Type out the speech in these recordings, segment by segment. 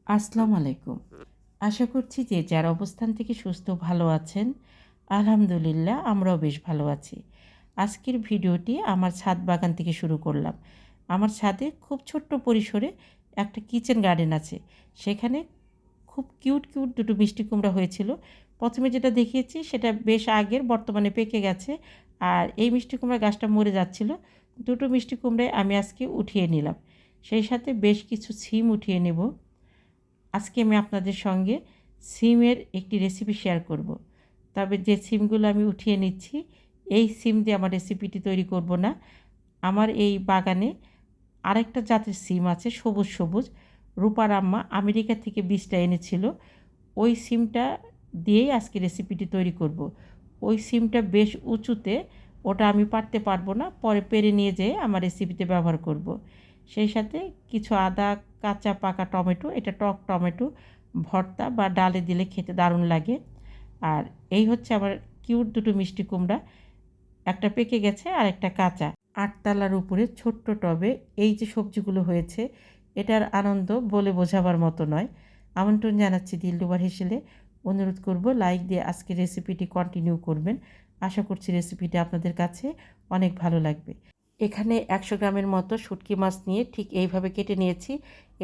আসসালামু আলাইকুম। আশা করছি যে যার অবস্থান থেকে সুস্থ ভালো আছেন। আলহামদুলিল্লাহ আমরাও বেশ ভালো আছি। আজকের ভিডিওটি আমার ছাদ বাগান থেকে শুরু করলাম। আমার ছাদে খুব ছোট্ট পরিসরে একটা কিচেন গার্ডেন আছে। সেখানে খুব কিউট কিউট দুটো মিষ্টি কুমড়া হয়েছিল। প্রথমে যেটা দেখিয়েছি সেটা বেশ আগের, বর্তমানে পেকে গেছে। আর এই মিষ্টি কুমড়া গাছটা মরে যাচ্ছিল। দুটো মিষ্টি কুমড়ায় আমি আজকে উঠিয়ে নিলাম। সেই সাথে বেশ কিছু সিম উঠিয়ে নেব। আজকে আমি আপনাদের সঙ্গে সিমের একটি রেসিপি শেয়ার করব। তবে যে সিমগুলো আমি উঠিয়ে নিচ্ছি, এই সিম দিয়ে আমার রেসিপিটি তৈরি করব না। আমার এই বাগানে আরেকটা জাতের সিম আছে, সবুজ সবুজ। রূপার আম্মা আমেরিকা থেকে বীজটা এনেছিল। ওই সিমটা দিয়েই আজকে রেসিপিটি তৈরি করব। ওই সিমটা বেশ উঁচুতে, ওটা আমি পারতে পারবো না, পরে পেরে নিয়ে যেয়ে আমার রেসিপিতে ব্যবহার করব। সেই সাথে কিছু আদা, কাঁচা পাকা টমেটো, এটা টক টমেটো, ভর্তা বা ডালে দিলে খেতে দারুণ লাগে। আর এই হচ্ছে আমার কিউট দুটো মিষ্টি কুমড়া, একটা পেকে গেছে আর একটা কাঁচা। আটতলার উপরে ছোট্ট টবে এই যে সবজিগুলো হয়েছে, এটার আনন্দ বলে বোঝাবার মতো নয়। আমন্ত্রণ জানাচ্ছি দিলরুবার হেসেলে। অনুরোধ করব লাইক দিয়ে আজকের রেসিপিটি কন্টিনিউ করবেন। আশা করছি রেসিপিটি আপনাদের কাছে অনেক ভালো লাগবে। এখানে 100 গ্রামের মতো শুটকি মাছ নিয়ে ঠিক এইভাবে কেটে নিয়েছি।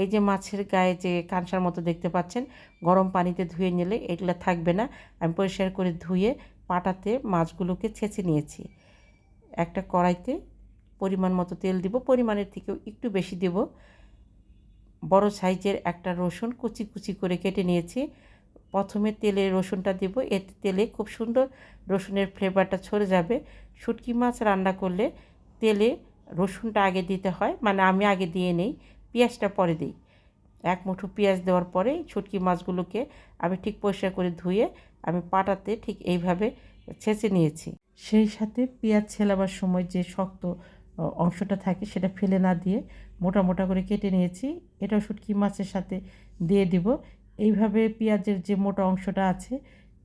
এই যে মাছের গায়ে যে কাঁসার মতো দেখতে পাচ্ছেন, গরম পানিতে ধুয়ে নিলে এগুলো থাকবে না। আমি পরিষ্কার করে ধুয়ে পাটাতে মাছগুলোকে ছেঁচে নিয়েছি। একটা কড়াইতে পরিমাণ মতো তেল দিব, পরিমাণের থেকেও একটু বেশি দেব। বড় সাইজের একটা রসুন কুচি কুচি করে কেটে নিয়েছি। প্রথমে তেলে রসুনটা দেব, এতে তেলে খুব সুন্দর রসুনের ফ্লেভারটা ছড়ে যাবে। শুটকি মাছ রান্না করলে তেলে রসুনটা আগে দিতে হয়, মানে আমি আগে দিয়ে নেই, পেঁয়াজটা পরে দিই। এক মুঠো পেঁয়াজ দেওয়ার পরে শুটকি মাছগুলোকে আমি ঠিক পরিষ্কার করে ধুয়ে আমি পাটাতে ঠিক এইভাবে ছেঁচে নিয়েছি। সেই সাথে পেঁয়াজ ছেলাবার সময় যে শক্ত অংশটা থাকে সেটা ফেলে না দিয়ে মোটা মোটা করে কেটে নিয়েছি। এটাও শুটকি মাছের সাথে দিয়ে দিব। এইভাবে পেঁয়াজের যে মোটা অংশটা আছে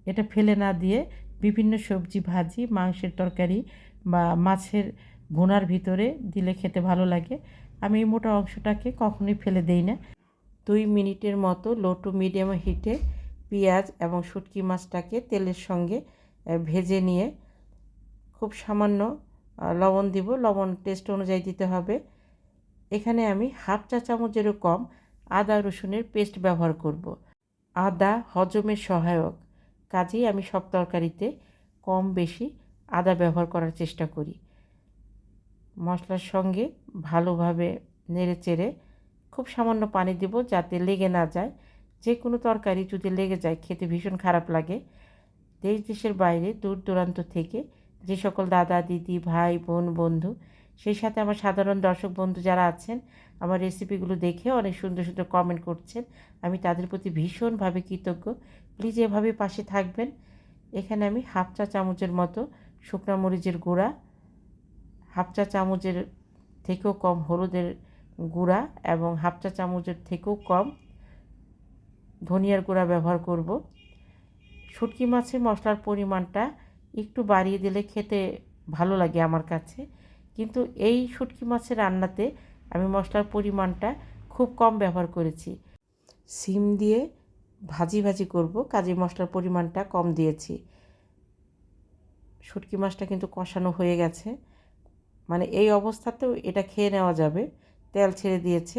এটা ফেলে না দিয়ে বিভিন্ন সবজি ভাজি, মাংসের তরকারি বা মাছের ভুনার ভিতরে দিলে খেতে ভালো লাগে। আমি এই মোটা অংশটাকে কখনোই ফেলে দেই না। 2 মিনিটের মতো লো টু মিডিয়াম হিটে পেঁয়াজ এবং শুটকি মাছটাকে তেলের সঙ্গে ভেজে নিয়ে খুব সামান্য লবণ দিব। লবণ টেস্ট অনুযায়ী দিতে হবে। এখানে আমি হাফ চা চামচেরও কম আদা রসুনের পেস্ট ব্যবহার করব। আদা হজমের সহায়ক, কাজেই আমি সব তরকারিতে কম বেশি আদা ব্যবহার করার চেষ্টা করি। মশলার সঙ্গে ভালোভাবে নেড়েচেড়ে খুব সামান্য পানি দেব যাতে লেগে না যায়। যে কোনো তরকারি যদি লেগে যায় খেতে ভীষণ খারাপ লাগে। দেশ দেশের বাইরে দূর দূরান্ত থেকে যে সকল দাদা দিদি ভাই বোন বন্ধু, সেই সাথে আমার সাধারণ দর্শক বন্ধু যারা আছেন, আমার রেসিপিগুলো দেখে অনেক সুন্দর সুন্দর কমেন্ট করছেন, আমি তাদের প্রতি ভীষণভাবে কৃতজ্ঞ। প্লিজ এভাবে পাশে থাকবেন। এখানে আমি হাফ চা চামচের মতো শুকনো মরিচের গুঁড়া, হাফ চা চামচের থেকেও কম হলুদের গুঁড়া এবং হাফ চা চামচের থেকেও কম ধনিয়ার গুঁড়া ব্যবহার করব। শুটকি মাছের মশলার পরিমাণটা একটু বাড়িয়ে দিলে খেতে ভালো লাগে আমার কাছে, কিন্তু এই শুটকি মাছের রান্নাতে আমি মশলার পরিমাণটা খুব কম ব্যবহার করেছি। সিম দিয়ে ভাজি ভাজি করব, কাজে মশলার পরিমাণটা কম দিয়েছি। শুটকি মাছটা কিন্তু কষানো হয়ে গেছে, মানে এই অবস্থাতেও এটা খেয়ে নেওয়া যাবে, তেল ছেড়ে দিয়েছে।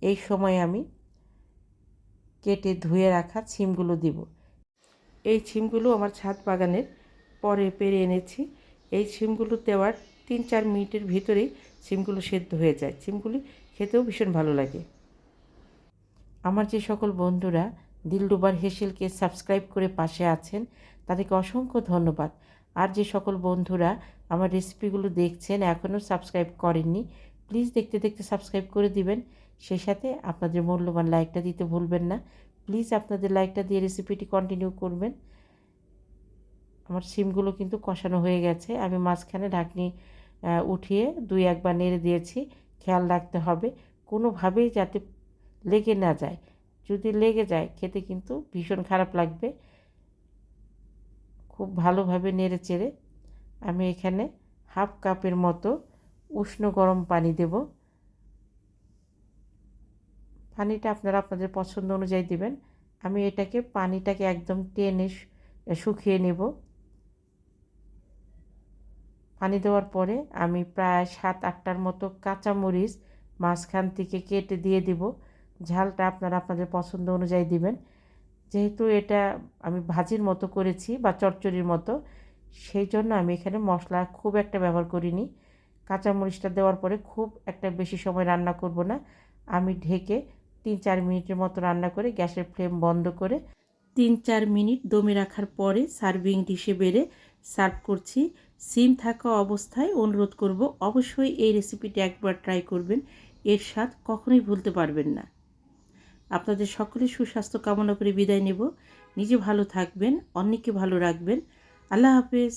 এই সময় আমি কেটে ধুয়ে রাখা ছিমগুলো দিব। এই ছিমগুলো আমার ছাদ বাগানের পরে পেরে এনেছি। এই ছিমগুলো দেওয়ার 3-4 মিনিটের ভিতরেই ছিমগুলো সেদ্ধ হয়ে যায়। ছিমগুলি খেতেও ভীষণ ভালো লাগে। আমার যে সকল বন্ধুরা দিলরুবার হেসেলকে সাবস্ক্রাইব করে পাশে আছেন তাদেরকে অসংখ্য ধন্যবাদ। আর যে সকল বন্ধুরা আমার রেসিপিগুলো দেখছেন এখনও সাবস্ক্রাইব করেননি, প্লিজ দেখতে দেখতে সাবস্ক্রাইব করে দিবেন। সেই সাথে আপনাদের মূল্যবান লাইকটা দিতে ভুলবেন না। প্লিজ আপনাদের লাইকটা দিয়ে রেসিপিটি কন্টিনিউ করবেন। আমার সিমগুলো কিন্তু কষানো হয়ে গেছে। আমি মাঝখানে ঢাকনি উঠিয়ে 2-1 বার নেড়ে দিয়েছি। খেয়াল রাখতে হবে কোনোভাবেই যাতে লেগে না যায়। যদি লেগে যায় খেতে কিন্তু ভীষণ খারাপ লাগবে। খুব ভালোভাবে নেড়ে চেড়ে আমি এখানে হাফ কাপের মতো উষ্ণ গরম পানি দেব। পানিটা আপনারা আপনাদের পছন্দ অনুযায়ী দিবেন। আমি পানিটাকে একদম টেনে শুকিয়ে নেব। পানি দেওয়ার পরে আমি প্রায় 7-8টার মতো কাঁচামরিচ মাঝখান থেকে কেটে দিয়ে দিব। ঝালটা আপনারা আপনাদের পছন্দ অনুযায়ী দিবেন। যেহেতু এটা আমি ভাজির মতো করেছি বা চচ্চড়ির মতো, সেই জন্য আমি এখানে মশলা খুব একটা ব্যবহার করিনি। কাঁচামরিচটা দেওয়ার পরে খুব একটা বেশি সময় রান্না করব না। আমি ঢেকে 3-4 মিনিটের মতো রান্না করে গ্যাসের ফ্লেম বন্ধ করে 3-4 মিনিট দমে রাখার পরে সার্ভিং ডিশে বেড়ে সার্ভ করছি। সিম থাকা অবস্থায় অনুরোধ করব অবশ্যই এই রেসিপিটি একবার ট্রাই করবেন। এর স্বাদ কখনোই ভুলতে পারবেন না। আপনাদের সকলের সুস্বাস্থ্য কামনা করে বিদায় নেব। নিজে ভালো থাকবেন, অন্যকে ভালো রাখবেন। আল্লাহ হাফেজ।